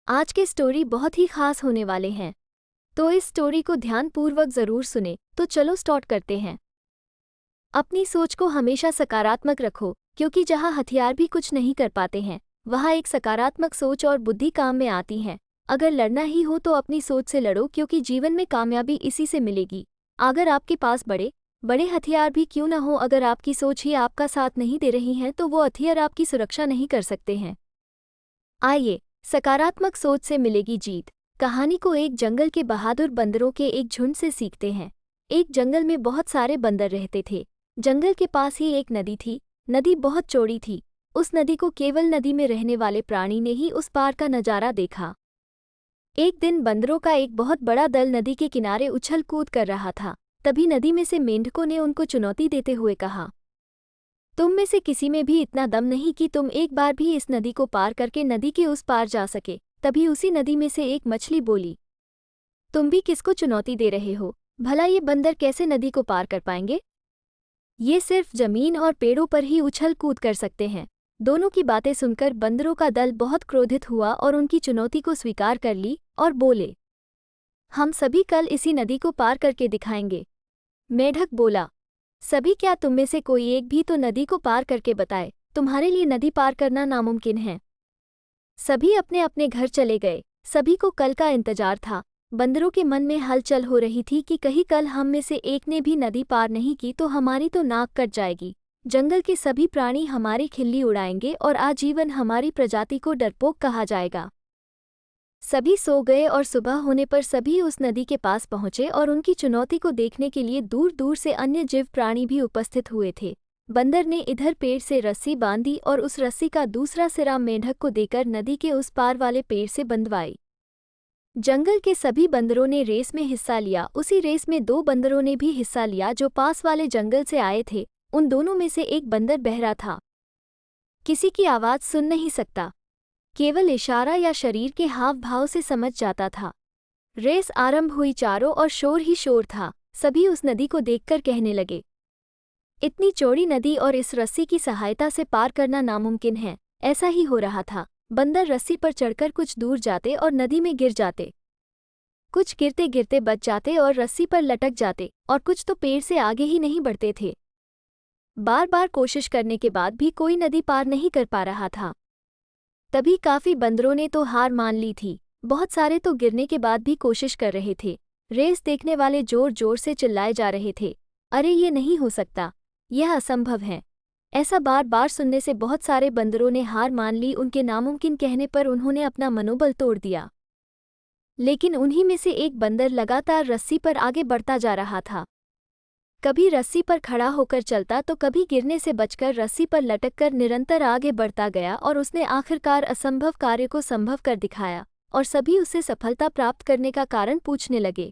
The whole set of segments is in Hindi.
आज के स्टोरी बहुत ही खास होने वाले हैं, तो इस स्टोरी को ध्यानपूर्वक जरूर सुने। तो चलो स्टार्ट करते हैं। अपनी सोच को हमेशा सकारात्मक रखो, क्योंकि जहां हथियार भी कुछ नहीं कर पाते हैं, वहां एक सकारात्मक सोच और बुद्धि काम में आती है। अगर लड़ना ही हो तो अपनी सोच से लड़ो, क्योंकि जीवन में कामयाबी इसी से मिलेगी। अगर आपके पास बड़े बड़े हथियार भी क्यों न हो, अगर आपकी सोच ही आपका साथ नहीं दे रही है तो वो हथियार आपकी सुरक्षा नहीं कर सकते हैं। आइए, सकारात्मक सोच से मिलेगी जीत कहानी को एक जंगल के बहादुर बंदरों के एक झुंड से सीखते हैं। एक जंगल में बहुत सारे बंदर रहते थे। जंगल के पास ही एक नदी थी। नदी बहुत चौड़ी थी। उस नदी को केवल नदी में रहने वाले प्राणी ने ही उस पार का नजारा देखा। एक दिन बंदरों का एक बहुत बड़ा दल नदी के किनारे उछल कूद कर रहा था। तभी नदी में से मेंढकों ने उनको चुनौती देते हुए कहा, तुम में से किसी में भी इतना दम नहीं कि तुम एक बार भी इस नदी को पार करके नदी के उस पार जा सके। तभी उसी नदी में से एक मछली बोली, तुम भी किसको चुनौती दे रहे हो? भला ये बंदर कैसे नदी को पार कर पाएंगे? ये सिर्फ जमीन और पेड़ों पर ही उछल कूद कर सकते हैं। दोनों की बातें सुनकर बंदरों का दल बहुत क्रोधित हुआ और उनकी चुनौती को स्वीकार कर ली और बोले, हम सभी कल इसी नदी को पार करके दिखाएंगे। मेढक बोला, सभी क्या तुम में से कोई एक भी तो नदी को पार करके बताए? तुम्हारे लिए नदी पार करना नामुमकिन है। सभी अपने अपने घर चले गए। सभी को कल का इंतजार था। बंदरों के मन में हलचल हो रही थी कि कहीं कल हम में से एक ने भी नदी पार नहीं की तो हमारी तो नाक कट जाएगी। जंगल के सभी प्राणी हमारी खिल्ली उड़ाएंगे और आजीवन हमारी प्रजाति को डरपोक कहा जाएगा। सभी सो गए और सुबह होने पर सभी उस नदी के पास पहुंचे और उनकी चुनौती को देखने के लिए दूर दूर से अन्य जीव प्राणी भी उपस्थित हुए थे। बंदर ने इधर पेड़ से रस्सी बांधी और उस रस्सी का दूसरा सिरा मेंढक को देकर नदी के उस पार वाले पेड़ से बंधवाई। जंगल के सभी बंदरों ने रेस में हिस्सा लिया। उसी रेस में दो बंदरों ने भी हिस्सा लिया जो पास वाले जंगल से आए थे। उन दोनों में से एक बंदर बहरा था, किसी की आवाज सुन नहीं सकता, केवल इशारा या शरीर के हाव भाव से समझ जाता था। रेस आरंभ हुई, चारों और शोर ही शोर था। सभी उस नदी को देखकर कहने लगे, इतनी चौड़ी नदी और इस रस्सी की सहायता से पार करना नामुमकिन है। ऐसा ही हो रहा था। बंदर रस्सी पर चढ़कर कुछ दूर जाते और नदी में गिर जाते, कुछ गिरते गिरते बच जाते और रस्सी पर लटक जाते, और कुछ तो पेड़ से आगे ही नहीं बढ़ते थे। बार बार कोशिश करने के बाद भी कोई नदी पार नहीं कर पा रहा था। तभी काफी बंदरों ने तो हार मान ली थी। बहुत सारे तो गिरने के बाद भी कोशिश कर रहे थे। रेस देखने वाले जोर जोर से चिल्लाए जा रहे थे, अरे ये नहीं हो सकता, यह असंभव है। ऐसा बार बार सुनने से बहुत सारे बंदरों ने हार मान ली। उनके नामुमकिन कहने पर उन्होंने अपना मनोबल तोड़ दिया। लेकिन उन्हीं में से एक बंदर लगातार रस्सी पर आगे बढ़ता जा रहा था। कभी रस्सी पर खड़ा होकर चलता तो कभी गिरने से बचकर रस्सी पर लटककर निरंतर आगे बढ़ता गया और उसने आखिरकार असंभव कार्य को संभव कर दिखाया और सभी उससे सफलता प्राप्त करने का कारण पूछने लगे।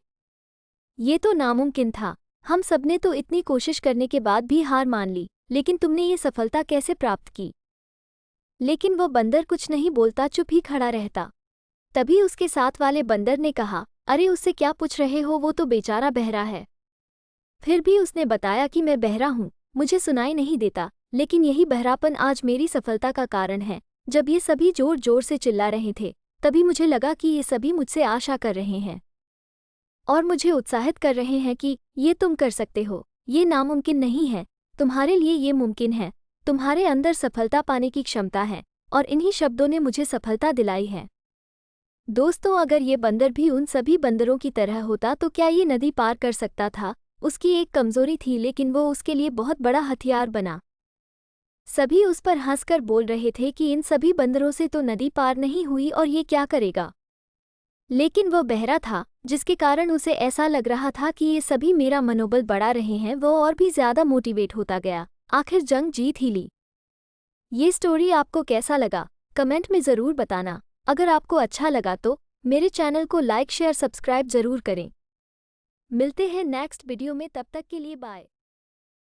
ये तो नामुमकिन था, हम सबने तो इतनी कोशिश करने के बाद भी हार मान ली, लेकिन तुमने ये सफलता कैसे प्राप्त की? लेकिन वो बंदर कुछ नहीं बोलता, चुप ही खड़ा रहता। तभी उसके साथ वाले बंदर ने कहा, अरे उससे क्या पूछ रहे हो, वो तो बेचारा बहरा है। फिर भी उसने बताया कि मैं बहरा हूँ, मुझे सुनाई नहीं देता, लेकिन यही बहरापन आज मेरी सफलता का कारण है। जब ये सभी जोर जोर से चिल्ला रहे थे तभी मुझे लगा कि ये सभी मुझसे आशा कर रहे हैं और मुझे उत्साहित कर रहे हैं कि ये तुम कर सकते हो, ये नामुमकिन नहीं है, तुम्हारे लिए ये मुमकिन है, तुम्हारे अंदर सफलता पाने की क्षमता है। और इन्हीं शब्दों ने मुझे सफलता दिलाई है। दोस्तों, अगर ये बंदर भी उन सभी बंदरों की तरह होता तो क्या ये नदी पार कर सकता था? उसकी एक कमजोरी थी, लेकिन वो उसके लिए बहुत बड़ा हथियार बना। सभी उस पर हंसकर बोल रहे थे कि इन सभी बंदरों से तो नदी पार नहीं हुई और ये क्या करेगा। लेकिन वो बहरा था, जिसके कारण उसे ऐसा लग रहा था कि ये सभी मेरा मनोबल बढ़ा रहे हैं। वो और भी ज्यादा मोटिवेट होता गया। आखिर जंग जीत ही ली। ये स्टोरी आपको कैसा लगा, कमेंट में ज़रूर बताना। अगर आपको अच्छा लगा तो मेरे चैनल को लाइक शेयर सब्सक्राइब ज़रूर करें। मिलते हैं नेक्स्ट वीडियो में, तब तक के लिए बाय।